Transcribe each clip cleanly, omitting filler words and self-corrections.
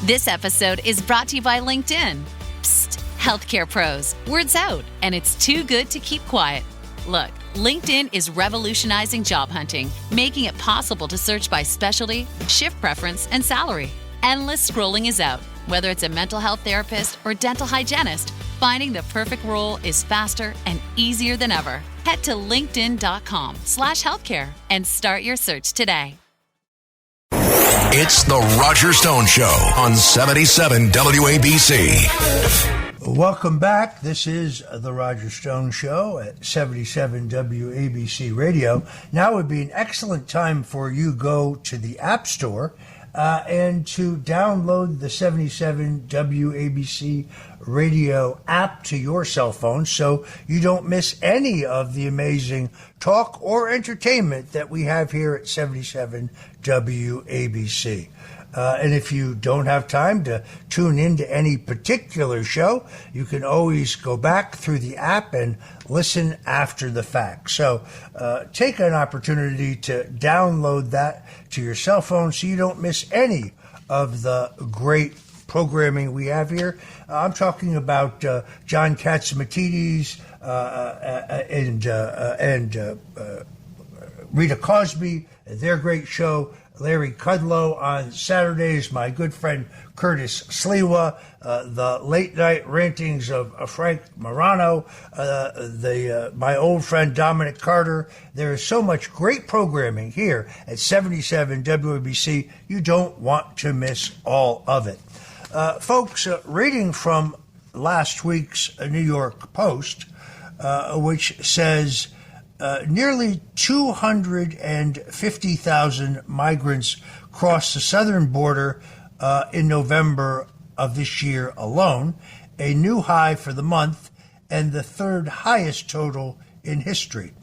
This episode is brought to you by LinkedIn. Psst, healthcare pros, word's out, and it's too good to keep quiet. Look, LinkedIn is revolutionizing job hunting, making it possible to search by specialty, shift preference, and salary. Endless scrolling is out. Whether it's a mental health therapist or dental hygienist, finding the perfect role is faster and easier than ever. Head to linkedin.com/healthcare and start your search today. It's the Roger Stone Show on 77 WABC. Welcome back. This is the Roger Stone Show at 77 WABC Radio. Now would be an excellent time for you to go to the App Store and to download the 77 WABC Radio app to your cell phone so you don't miss any of the amazing talk or entertainment that we have here at 77 WABC. And if you don't have time to tune into any particular show, you can always go back through the app and listen after the fact. So take an opportunity to download that to your cell phone so you don't miss any of the great programming we have here. I'm talking about John Catsimatidis and Rita Cosby, their great show. Larry Kudlow on Saturdays, my good friend Curtis Sliwa, the late night rantings of Frank Morano, my old friend Dominic Carter. There is so much great programming here at 77 WABC. You don't want to miss all of it. Folks, reading from last week's New York Post, which says, nearly 250,000 migrants crossed the southern border in November of this year alone, a new high for the month and the third highest total in history.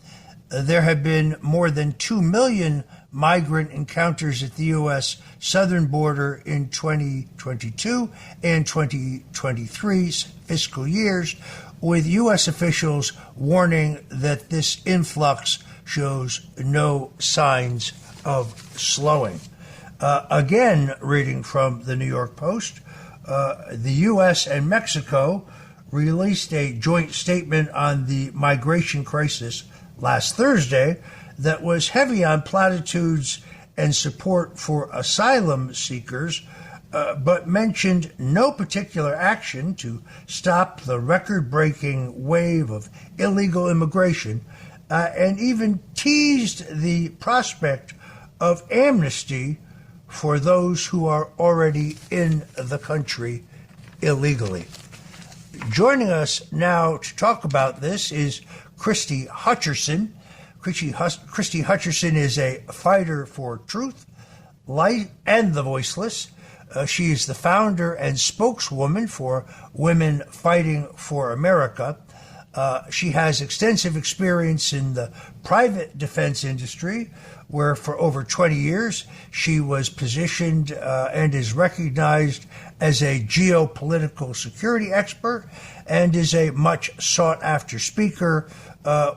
There have been more than 2 million migrant encounters at the U.S. southern border in 2022 and 2023's fiscal years, with U.S. officials warning that this influx shows no signs of slowing. Again, reading from the New York Post, the U.S. and Mexico released a joint statement on the migration crisis last Thursday that was heavy on platitudes and support for asylum seekers, but mentioned no particular action to stop the record-breaking wave of illegal immigration, and even teased the prospect of amnesty for those who are already in the country illegally. Joining us now to talk about this is Christie Hutcherson. Christie Hutcherson is a fighter for truth, light, and the voiceless. She is the founder and spokeswoman for Women Fighting for America. She has extensive experience in the private defense industry, where for over 20 years she was positioned and is recognized as a geopolitical security expert and is a much sought-after speaker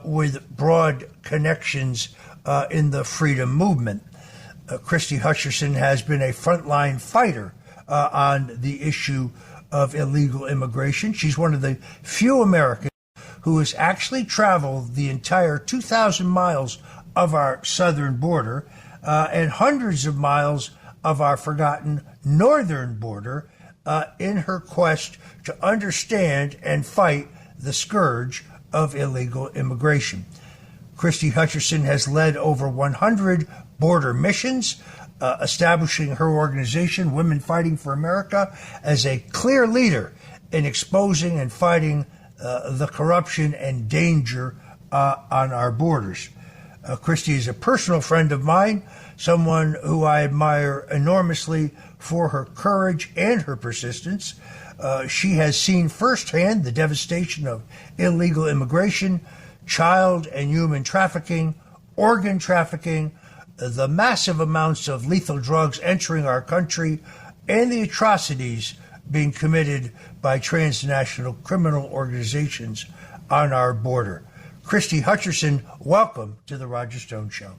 with broad connections in the freedom movement. Christie Hutcherson has been a frontline fighter on the issue of illegal immigration. She's one of the few Americans who has actually traveled the entire 2,000 miles of our southern border and hundreds of miles of our forgotten northern border in her quest to understand and fight the scourge of illegal immigration. Christie Hutcherson has led over 100 border missions, establishing her organization, Women Fighting for America, as a clear leader in exposing and fighting the corruption and danger on our borders. Christie is a personal friend of mine, someone who I admire enormously for her courage and her persistence. She has seen firsthand the devastation of illegal immigration, child and human trafficking, organ trafficking, the massive amounts of lethal drugs entering our country, and the atrocities being committed by transnational criminal organizations on our border. Christie Hutcherson, welcome to the Roger Stone Show.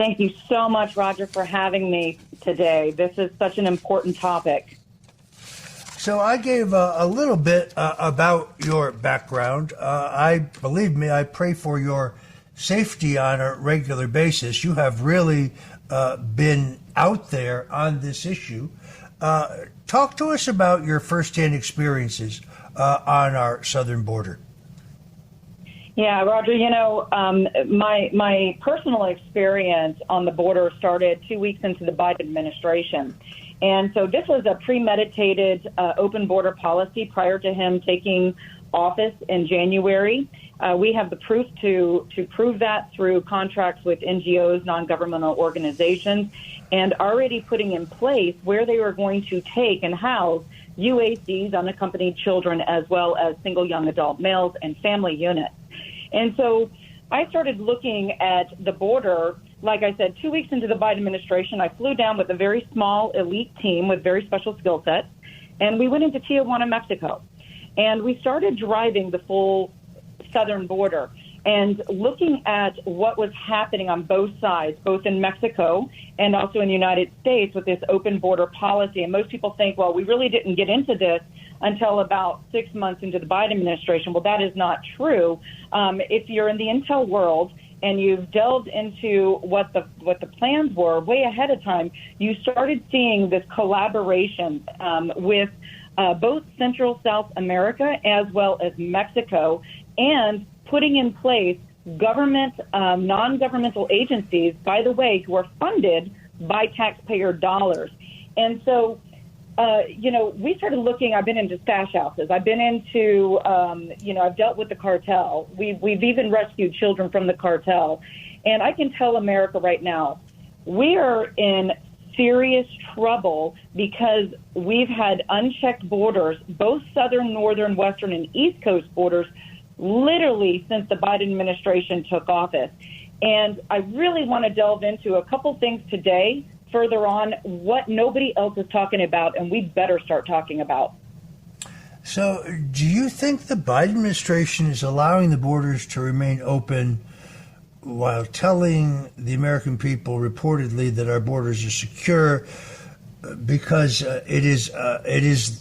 Thank you so much, Roger, for having me today. This is such an important topic. So I gave a little bit about your background. Believe me, I pray for your safety on a regular basis. You have really been out there on this issue. Talk to us about your firsthand experiences on our southern border. Yeah, Roger, my personal experience on the border started 2 weeks into the Biden administration. And so this was a premeditated open border policy prior to him taking office in January. We have the proof to prove that through contracts with NGOs, non-governmental organizations, and already putting in place where they were going to take and house UACs, unaccompanied children, as well as single young adult males and family units. And so I started looking at the border, like I said, 2 weeks into the Biden administration. I flew down with a very small elite team with very special skill sets, and we went into Tijuana, Mexico. And we started driving the full southern border and looking at what was happening on both sides, both in Mexico and also in the United States with this open border policy. And most people think, well, we really didn't get into this until about 6 months into the Biden administration. Well, that is not true. If you're in the intel world and you've delved into what the plans were way ahead of time, you started seeing this collaboration with both Central South America as well as Mexico, and putting in place government, non-governmental agencies, by the way, who are funded by taxpayer dollars. And so, we started looking. I've been into stash houses. I've been into, I've dealt with the cartel. We've even rescued children from the cartel. And I can tell America right now, we are in serious trouble because we've had unchecked borders, both southern, northern, western, and East Coast borders, literally since the Biden administration took office. And I really want to delve into a couple things today, further on, what nobody else is talking about, and we better start talking about. So do you think the Biden administration is allowing the borders to remain open while telling the American people reportedly that our borders are secure because it is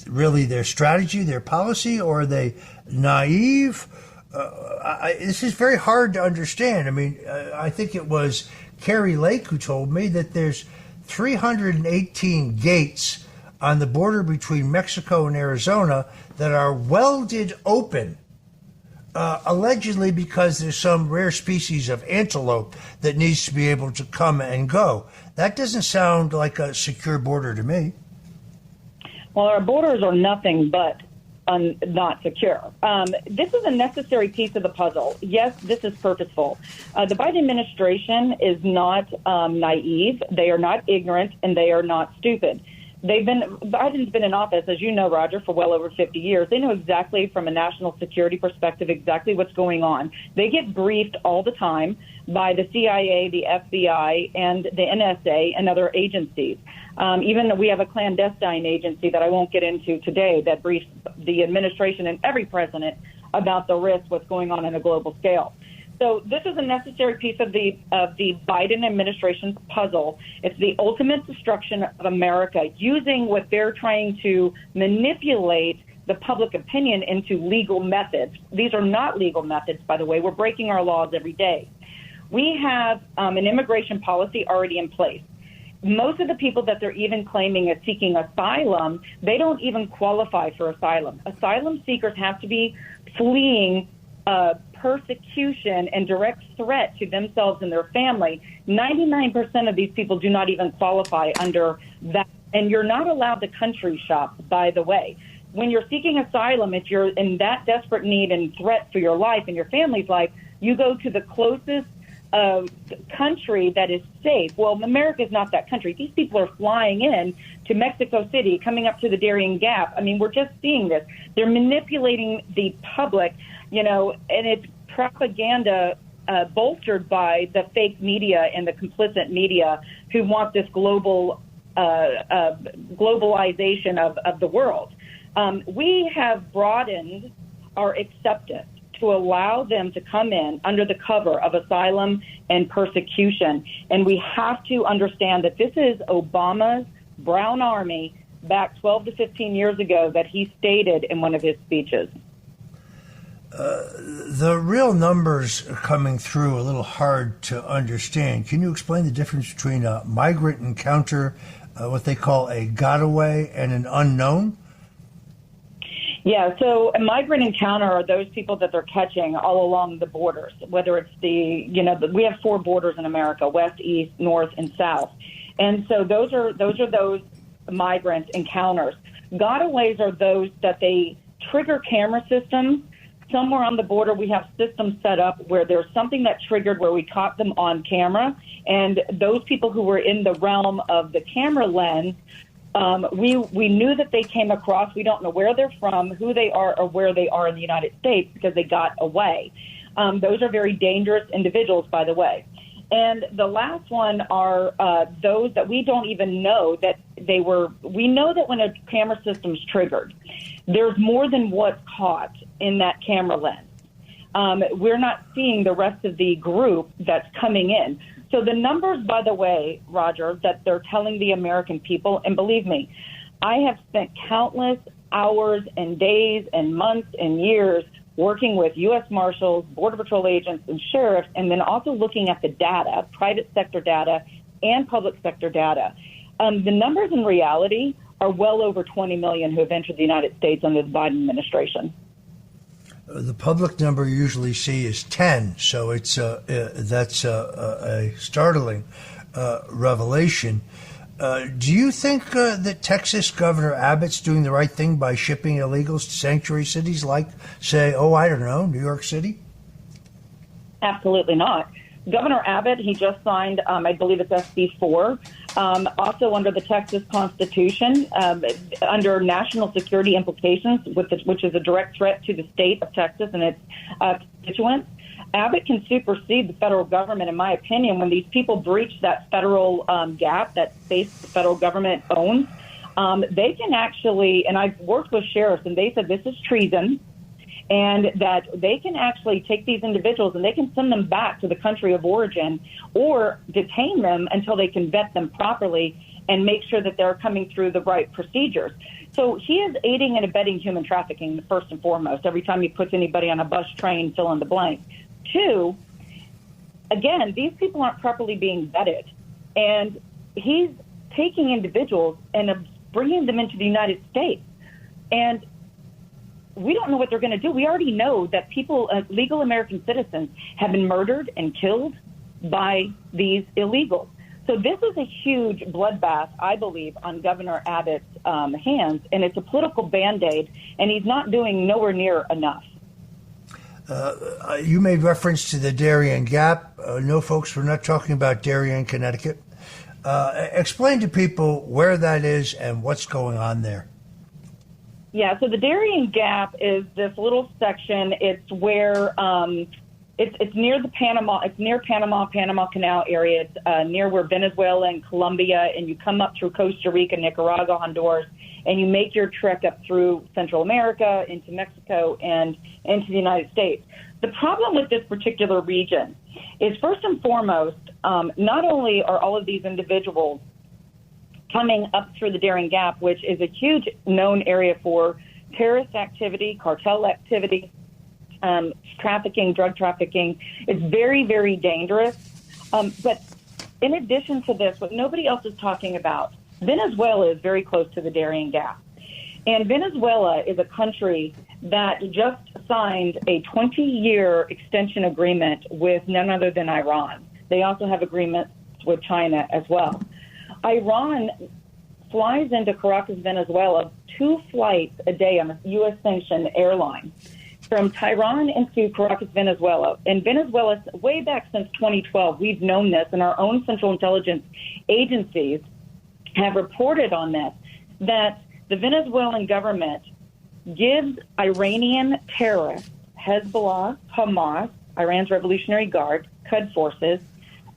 really their strategy, their policy, or are they naive? This is very hard to understand. I mean, I think it was Carrie Lake who told me that there's 318 gates on the border between Mexico and Arizona that are welded open, allegedly because there's some rare species of antelope that needs to be able to come and go. That doesn't sound like a secure border to me. Well, our borders are nothing but not secure. This is a necessary piece of the puzzle. Yes, this is purposeful. The Biden administration is not naive. They are not ignorant, and they are not stupid. Biden's been in office, as you know, Roger, for well over 50 years. They know exactly, from a national security perspective, exactly what's going on. They get briefed all the time by the CIA, the FBI, and the NSA and other agencies. Even though we have a clandestine agency that I won't get into today that briefs the administration and every president about the risk, what's going on a global scale. So this is a necessary piece of the Biden administration's puzzle. It's the ultimate destruction of America, using what they're trying to manipulate the public opinion into legal methods. These are not legal methods, by the way. We're breaking our laws every day. We have an immigration policy already in place. Most of the people that they're even claiming as seeking asylum, they don't even qualify for asylum. Asylum seekers have to be fleeing persecution and direct threat to themselves and their family. 99% of these people do not even qualify under that. And you're not allowed to country shop, by the way. When you're seeking asylum, if you're in that desperate need and threat for your life and your family's life, you go to the closest country that is safe. Well, America is not that country. These people are flying in to Mexico City, coming up to the Darien Gap. I mean, we're just seeing this. They're manipulating the public, and it's propaganda bolstered by the fake media and the complicit media who want this globalization of the world. We have broadened our acceptance to allow them to come in under the cover of asylum and persecution. And we have to understand that this is Obama's brown army back 12 to 15 years ago that he stated in one of his speeches. The real numbers are coming through a little hard to understand. Can you explain the difference between a migrant encounter, what they call a gotaway, and an unknown? Yeah, so a migrant encounter are those people that they're catching all along the borders, whether it's we have 4 borders in America, west, east, north, and south. And so those are those migrant encounters. Gotaways are those that they trigger camera systems. Somewhere on the border, we have systems set up where there's something that triggered where we caught them on camera. And those people who were in the realm of the camera lens, we knew that they came across. We don't know where they're from, who they are, or where they are in the United States because they got away. Those are very dangerous individuals, by the way. And the last one are those that we don't even know that they were. We know that when a camera system's triggered, there's more than what's caught in that camera lens. We're not seeing the rest of the group that's coming in. So the numbers, by the way, Roger, that they're telling the American people, and believe me, I have spent countless hours and days and months and years working with U.S. Marshals, Border Patrol agents, and sheriffs, and then also looking at the data, private sector data and public sector data. The numbers in reality are well over 20 million who have entered the United States under the Biden administration. The public number you usually see is 10, so that's a startling revelation. Do you think that Texas Governor Abbott's doing the right thing by shipping illegals to sanctuary cities like, say, New York City? Absolutely not. Governor Abbott, he just signed, I believe it's SB 4, also under the Texas Constitution, under national security implications, which is a direct threat to the state of Texas and its constituents. Abbott can supersede the federal government, in my opinion, when these people breach that federal gap, that space the federal government owns. They can actually, and I've worked with sheriffs, and they said this is treason, and that they can actually take these individuals and they can send them back to the country of origin or detain them until they can vet them properly and make sure that they're coming through the right procedures. So he is aiding and abetting human trafficking, first and foremost, every time he puts anybody on a bus, train, fill in the blank. 2, again, these people aren't properly being vetted. And he's taking individuals and bringing them into the United States. And we don't know what they're going to do. We already know that people, legal American citizens, have been murdered and killed by these illegals. So this is a huge bloodbath, I believe, on Governor Abbott's hands, and it's a political Band-Aid, and he's not doing nowhere near enough. You made reference to the Darien Gap. No, folks, we're not talking about Darien, Connecticut. Explain to people where that is and what's going on there. Yeah, so the Darien Gap is this little section. It's where it's near the Panama. It's near Panama Canal area. It's near where Venezuela and Colombia, and you come up through Costa Rica, Nicaragua, Honduras, and you make your trek up through Central America into Mexico and into the United States. The problem with this particular region is, first and foremost, not only are all of these individuals coming up through the Darien Gap, which is a huge known area for terrorist activity, cartel activity, trafficking, drug trafficking. It's very, very dangerous. But in addition to this, what nobody else is talking about, Venezuela is very close to the Darien Gap. And Venezuela is a country that just signed a 20-year extension agreement with none other than Iran. They also have agreements with China as well. Iran flies into Caracas, Venezuela, 2 flights a day on a U.S.-sanctioned airline from Tehran into Caracas, Venezuela. And Venezuela, way back since 2012, we've known this, and our own central intelligence agencies have reported on this, that the Venezuelan government gives Iranian terrorists, Hezbollah, Hamas, Iran's Revolutionary Guard, Quds forces,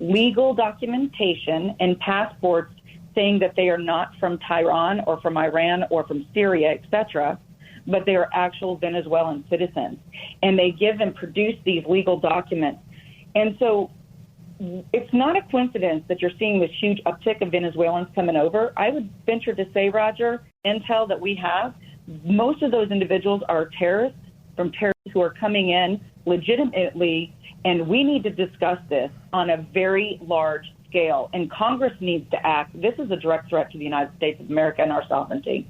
legal documentation and passports saying that they are not from Tehran or from Iran or from Syria, etc. but they are actual Venezuelan citizens. And they give and produce these legal documents. And so it's not a coincidence that you're seeing this huge uptick of Venezuelans coming over. I would venture to say, Roger, intel that we have, most of those individuals are terrorists who are coming in legitimately, and we need to discuss this on a very large scale, and Congress needs to act. This is a direct threat to the United States of America and our sovereignty.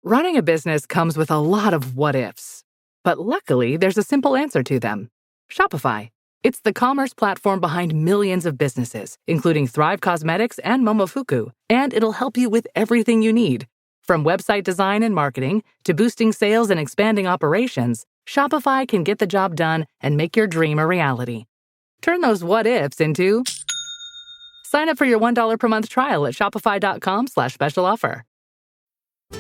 Running a business comes with a lot of what-ifs, but luckily there's a simple answer to them. Shopify. It's the commerce platform behind millions of businesses, including Thrive Cosmetics and Momofuku, and it'll help you with everything you need. From website design and marketing to boosting sales and expanding operations, Shopify can get the job done and make your dream a reality. Turn those what-ifs into... Sign up for your $1 per month trial at shopify.com/special offer.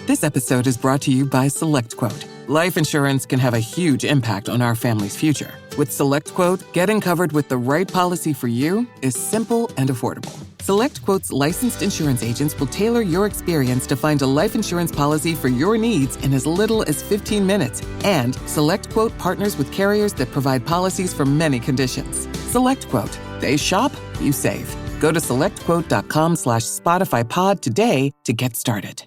This episode is brought to you by SelectQuote. Life insurance can have a huge impact on our family's future. With SelectQuote, getting covered with the right policy for you is simple and affordable. SelectQuote's licensed insurance agents will tailor your experience to find a life insurance policy for your needs in as little as 15 minutes. And SelectQuote partners with carriers that provide policies for many conditions. SelectQuote. They shop, you save. Go to selectquote.com/SpotifyPod today to get started.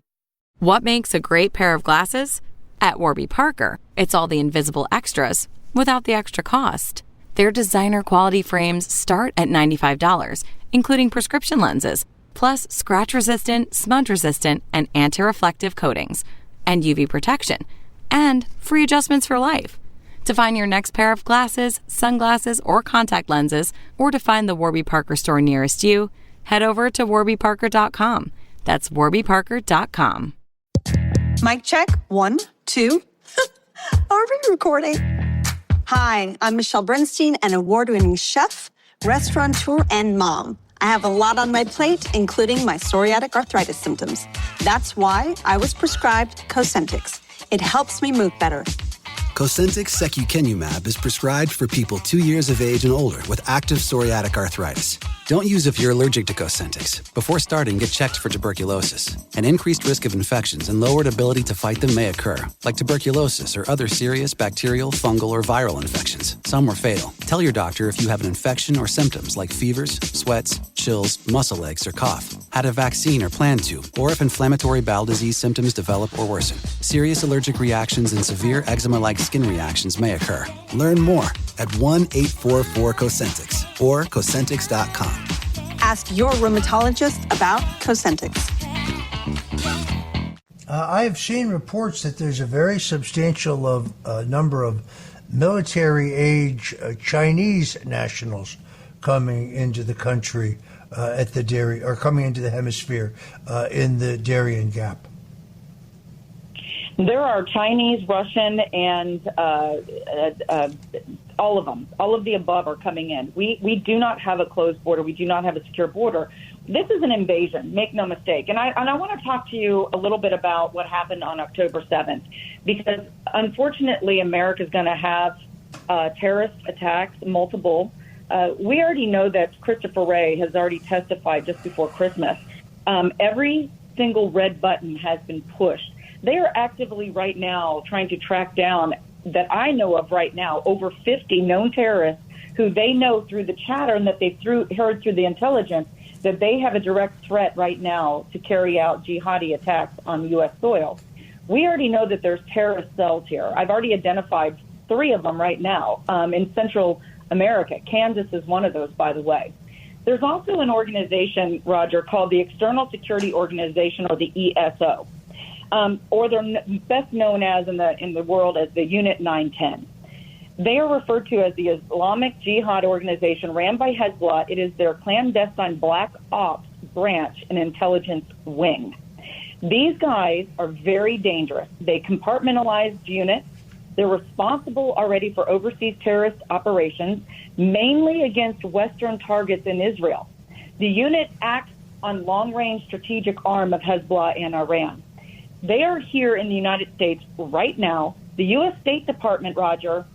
What makes a great pair of glasses? At Warby Parker, it's all the invisible extras without the extra cost. Their designer quality frames start at $95, including prescription lenses, plus scratch-resistant, smudge-resistant, and anti-reflective coatings, and UV protection, and free adjustments for life. To find your next pair of glasses, sunglasses, or contact lenses, or to find the Warby Parker store nearest you, head over to warbyparker.com. That's warbyparker.com. Mic check. 1, 2. Are we recording? Hi, I'm Michelle Bernstein, an award-winning chef, restaurateur, and mom. I have a lot on my plate, including my psoriatic arthritis symptoms. That's why I was prescribed Cosentyx. It helps me move better. Cosentyx secukinumab is prescribed for people 2 years of age and older with active psoriatic arthritis. Don't use if you're allergic to Cosentyx. Before starting, get checked for tuberculosis. An increased risk of infections and lowered ability to fight them may occur, like tuberculosis or other serious bacterial, fungal, or viral infections. Some are fatal. Tell your doctor if you have an infection or symptoms like fevers, sweats, chills, muscle aches, or cough, had a vaccine or plan to, or if inflammatory bowel disease symptoms develop or worsen. Serious allergic reactions and severe eczema-like skin reactions may occur. Learn more at 1-844-COSENTYX or Cosentyx.com. Ask your rheumatologist about Cosentyx. I have seen reports that there's a very substantial number of military-age Chinese nationals coming into the country at the Darien, or coming into the hemisphere in the Darien Gap. There are Chinese, Russian, and all of them. All of the above are coming in. We do not have a closed border. We do not have a secure border. This is an invasion, make no mistake. And I want to talk to you a little bit about what happened on October 7th, because unfortunately America is going to have terrorist attacks, multiple. We already know that Christopher Wray has already testified just before Christmas. Every single red button has been pushed. They are actively right now trying to track down, that I know of right now, over 50 known terrorists who they know through the chatter and that they've heard through the intelligence that they have a direct threat right now to carry out jihadi attacks on U.S. soil. We already know that there's terrorist cells here. I've already identified 3 of them right now in Central America. Kansas is one of those, by the way. There's also an organization, Roger, called the External Security Organization, or the ESO. Or they're best known as in the world as the Unit 910. They are referred to as the Islamic Jihad organization ran by Hezbollah. It is their clandestine black ops branch and intelligence wing. These guys are very dangerous. They compartmentalized units. They're responsible already for overseas terrorist operations, mainly against Western targets in Israel. The unit acts on long-range strategic arm of Hezbollah and Iran. They are here in the United States right now. The U.S. State Department, Roger,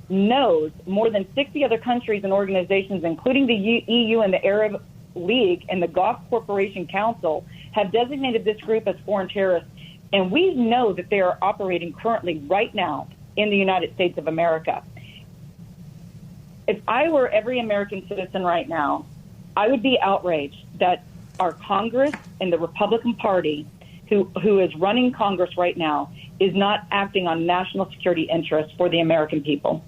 knows more than 60 other countries and organizations, including the EU and the Arab League and the Gulf Cooperation Council, have designated this group as foreign terrorists. And we know that they are operating currently right now in the United States of America. If I were every American citizen right now, I would be outraged that our Congress and the Republican Party, who is running Congress right now, is not acting on national security interests for the American people.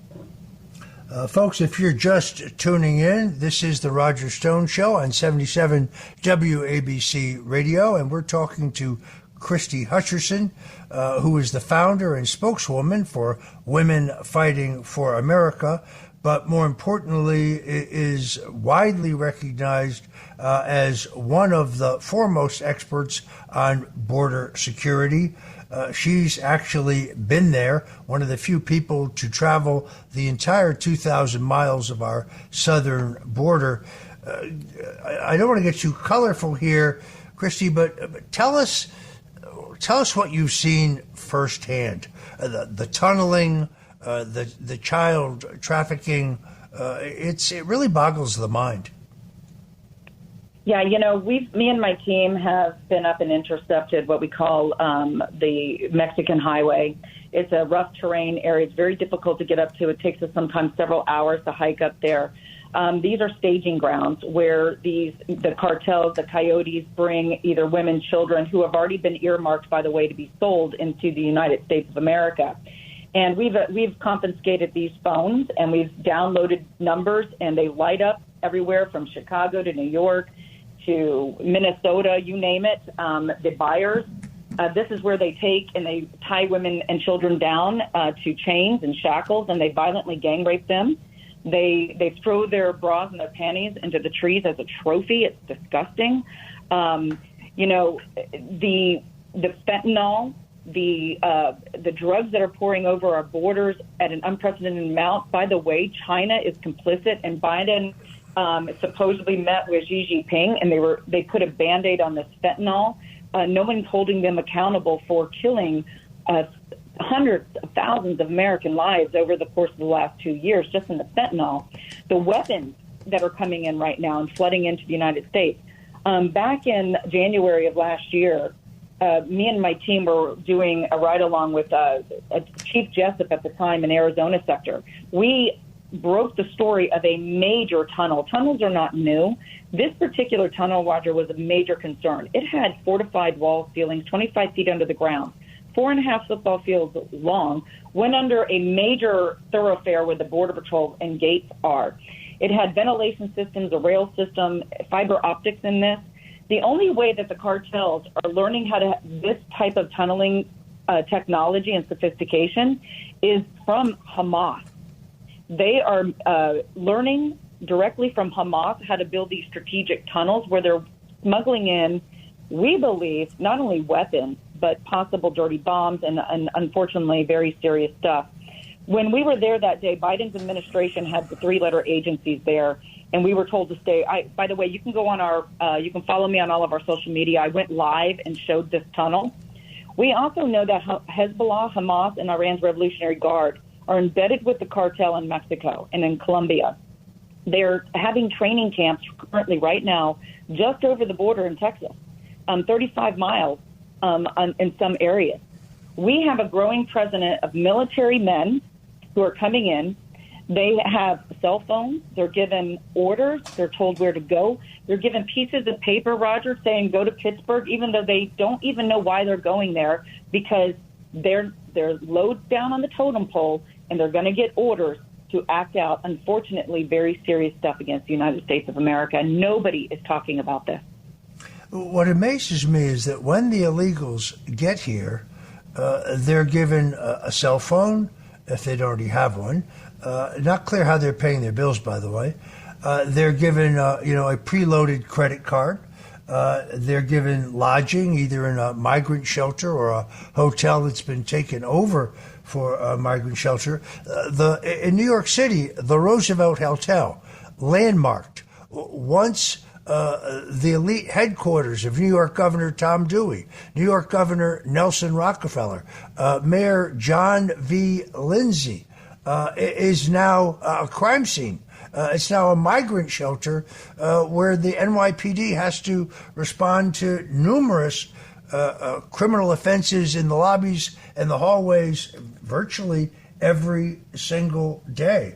Folks, if you're just tuning in, this is the Roger Stone Show on 77 WABC Radio, and we're talking to Christie Hutcherson, who is the founder and spokeswoman for Women Fighting for America, but more importantly is widely recognized as one of the foremost experts on border security. She's actually been there, one of the few people to travel the entire 2,000 miles of our southern border. I don't want to get too colorful here, Christie, but tell us what you've seen firsthand. The tunneling, the child trafficking, it really boggles the mind. Yeah, me and my team have been up and intercepted what we call the Mexican highway. It's a rough terrain area. It's very difficult to get up to. It takes us sometimes several hours to hike up there. These are staging grounds where the cartels, the coyotes, bring either women, children who have already been earmarked, by the way, to be sold into the United States of America. And we've confiscated these phones, and we've downloaded numbers, and they light up everywhere from Chicago to New York to Minnesota, you name it. The buyers, this is where they take and they tie women and children down to chains and shackles, and they violently gang rape them. They throw their bras and their panties into the trees as a trophy. It's disgusting. The fentanyl, the drugs that are pouring over our borders at an unprecedented amount. By the way, China is complicit, and Biden supposedly met with Xi Jinping, and they put a Band-Aid on this fentanyl. No one's holding them accountable for killing hundreds of thousands of American lives over the course of the last 2 years just in the fentanyl. The weapons that are coming in right now and flooding into the United States. Back in January of last year, me and my team were doing a ride-along with Chief Jessup at the time in Arizona sector. We broke the story of a major tunnel. Tunnels are not new. This particular tunnel, Roger, was a major concern. It had fortified wall ceilings 25 feet under the ground, 4.5 football fields long, went under a major thoroughfare where the Border Patrol and gates are. It had ventilation systems, a rail system, fiber optics in this. The only way that the cartels are learning how to this type of tunneling technology and sophistication is from Hamas. They are learning directly from Hamas how to build these strategic tunnels where they're smuggling in, we believe, not only weapons, but possible dirty bombs and unfortunately, very serious stuff. When we were there that day, Biden's administration had the three-letter agencies there, and we were told to stay. By the way, you can go on you can follow me on all of our social media. I went live and showed this tunnel. We also know that Hezbollah, Hamas, and Iran's Revolutionary Guard are embedded with the cartel in Mexico and in Colombia. They're having training camps currently right now just over the border in Texas, 35 miles in some areas. We have a growing presence of military men who are coming in. They have cell phones. They're given orders. They're told where to go. They're given pieces of paper, Roger, saying go to Pittsburgh, even though they don't even know why they're going there, because they're low down on the totem pole, and they're going to get orders to act out, unfortunately, very serious stuff against the United States of America. Nobody is talking about this. What amazes me is that when the illegals get here, they're given a cell phone, if they don't already have one. Not clear how they're paying their bills, by the way. They're given, a preloaded credit card. They're given lodging, either in a migrant shelter or a hotel that's been taken over for a migrant shelter. In New York City, the Roosevelt Hotel, landmarked, once the elite headquarters of New York Governor Tom Dewey, New York Governor Nelson Rockefeller, Mayor John V. Lindsay, is now a crime scene. It's now a migrant shelter where the NYPD has to respond to numerous criminal offenses in the lobbies and the hallways virtually every single day.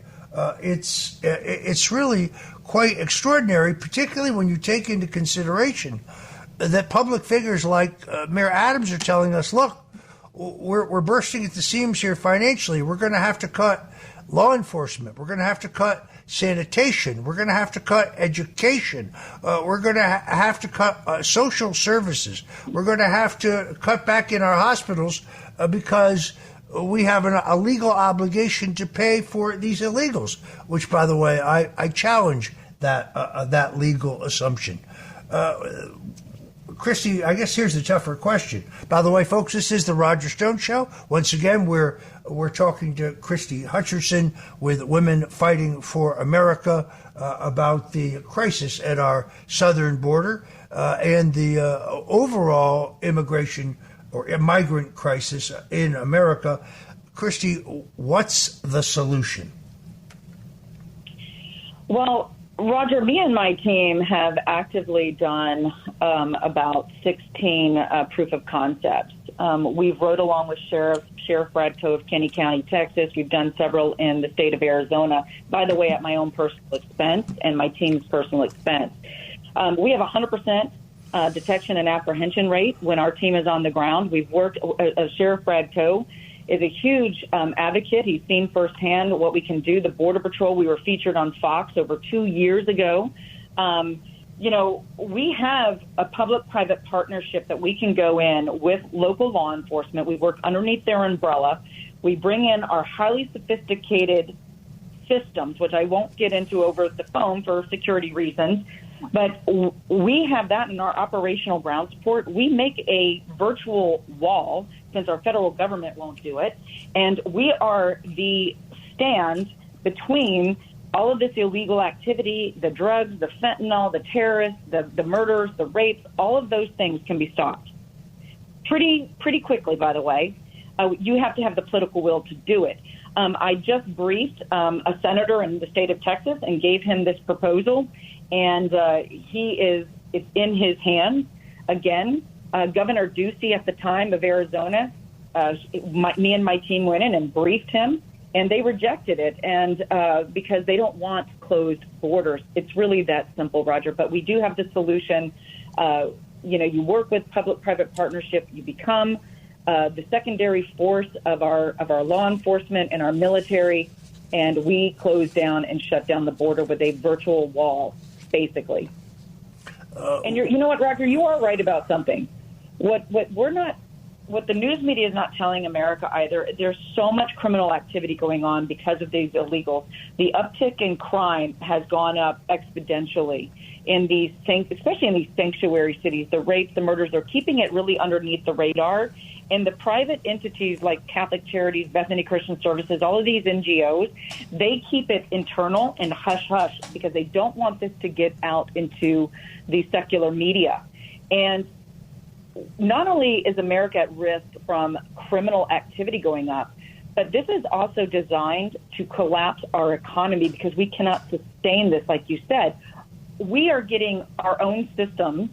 It's really quite extraordinary, particularly when you take into consideration that public figures like Mayor Adams are telling us, look, we're bursting at the seams here financially. We're going to have to cut law enforcement. We're going to have to cut sanitation. We're going to have to cut education. We're going to have to cut social services. We're going to have to cut back in our hospitals because we have a legal obligation to pay for these illegals, which, by the way, I challenge that legal assumption. Christie, I guess here's the tougher question. By the way, folks, this is the Roger Stone Show. Once again, we're talking to Christie Hutcherson with Women Fighting for America about the crisis at our southern border and the overall immigration or migrant crisis in America. Christie, what's the solution? Well, Roger, me and my team have actively done about 16 proof of concepts. We've rode along with Sheriff Bradco of Kenny County, Texas. We've done several in the state of Arizona, by the way, at my own personal expense and my team's personal expense. We have 100% detection and apprehension rate when our team is on the ground. We've worked, Sheriff Bradco is a huge advocate. He's seen firsthand what we can do. The Border Patrol, we were featured on Fox over 2 years ago. We have a public-private partnership that we can go in with local law enforcement. We work underneath their umbrella. We bring in our highly sophisticated systems, which I won't get into over the phone for security reasons. But we have that in our operational ground support. We make a virtual wall since our federal government won't do it. And we are the stand between all of this illegal activity, the drugs, the fentanyl, the terrorists, the murders, the rapes, all of those things can be stopped pretty quickly, by the way. You have to have the political will to do it. I just briefed a senator in the state of Texas and gave him this proposal. And it's in his hands. Again, Governor Ducey at the time of Arizona, me and my team went in and briefed him, and they rejected it. And because they don't want closed borders. It's really that simple, Roger. But we do have the solution. You work with public-private partnership. You become the secondary force of our law enforcement and our military, and we close down and shut down the border with a virtual wall, basically. And you know what, Roger, you are right about something. What the news media is not telling America either. There's so much criminal activity going on because of these illegals. The uptick in crime has gone up exponentially in these things, especially in these sanctuary cities. The rapes, the murders, they're keeping it really underneath the radar. And the private entities like Catholic Charities, Bethany Christian Services, all of these NGOs, they keep it internal and hush-hush because they don't want this to get out into the secular media. And not only is America at risk from criminal activity going up, but this is also designed to collapse our economy because we cannot sustain this, like you said. We are getting our own systems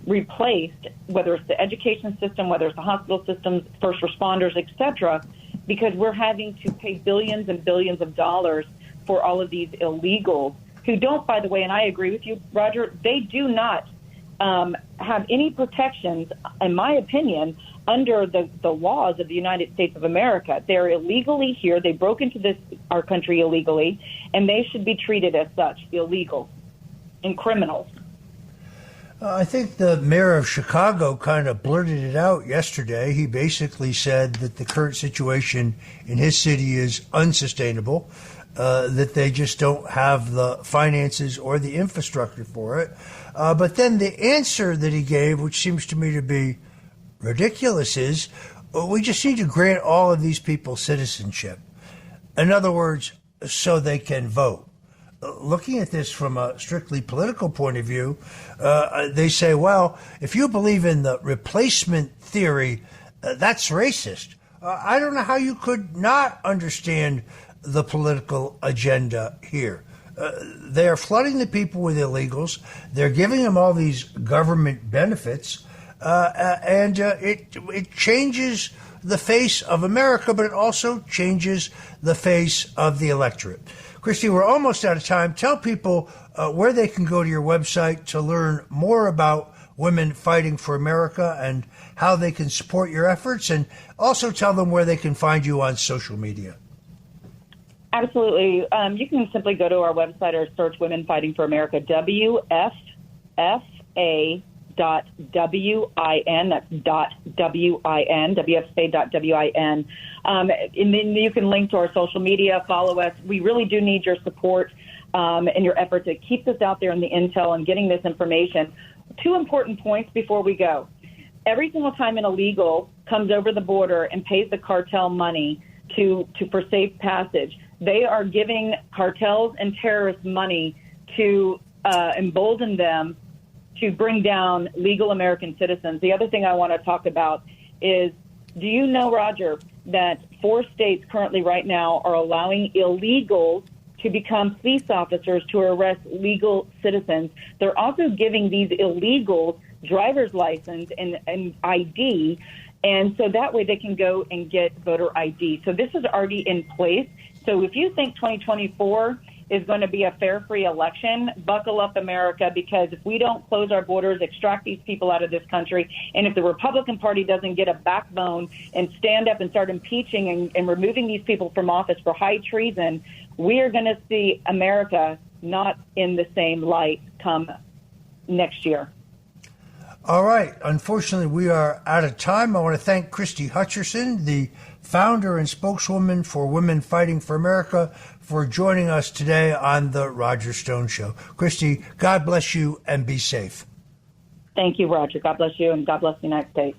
replaced, whether it's the education system, whether it's the hospital systems, first responders, et cetera, because we're having to pay billions and billions of dollars for all of these illegals who don't, by the way, and I agree with you, Roger, they do not have any protections, in my opinion, under the laws of the United States of America. They're illegally here. They broke into our country illegally, and they should be treated as such, illegal and criminals. I think the mayor of Chicago kind of blurted it out yesterday. He basically said that the current situation in his city is unsustainable, that they just don't have the finances or the infrastructure for it. But then the answer that he gave, which seems to me to be ridiculous, is we just need to grant all of these people citizenship. In other words, so they can vote. Looking at this from a strictly political point of view, they say, well, if you believe in the replacement theory, that's racist. I don't know how you could not understand the political agenda here. They are flooding the people with illegals. They're giving them all these government benefits. and it changes the face of America, but it also changes the face of the electorate. Christie, we're almost out of time. Tell people where they can go to your website to learn more about Women Fighting for America and how they can support your efforts, and also tell them where they can find you on social media. Absolutely. You can simply go to our website or search Women Fighting for America, WFFA.WIN. That's .WIN, WFA.WIN. And then you can link to our social media, follow us. We really do need your support in your effort to keep this out there in the intel and getting this information. 2 important points before we go. Every single time an illegal comes over the border and pays the cartel money for safe passage, they are giving cartels and terrorists money to embolden them to bring down legal American citizens. The other thing I want to talk about is, do you know, Roger, that 4 states currently right now are allowing illegals to become police officers to arrest legal citizens? They're also giving these illegals driver's license and ID, and so that way they can go and get voter ID. So this is already in place. So if you think 2024 is going to be a fair, free election, buckle up, America, because if we don't close our borders, extract these people out of this country, and if the Republican Party doesn't get a backbone and stand up and start impeaching and removing these people from office for high treason, we are going to see America not in the same light come next year. All right. Unfortunately, we are out of time. I want to thank Christie Hutcherson, the founder and spokeswoman for Women Fighting for America, for joining us today on the Roger Stone Show. Christie, God bless you and be safe. Thank you, Roger. God bless you and God bless the United States.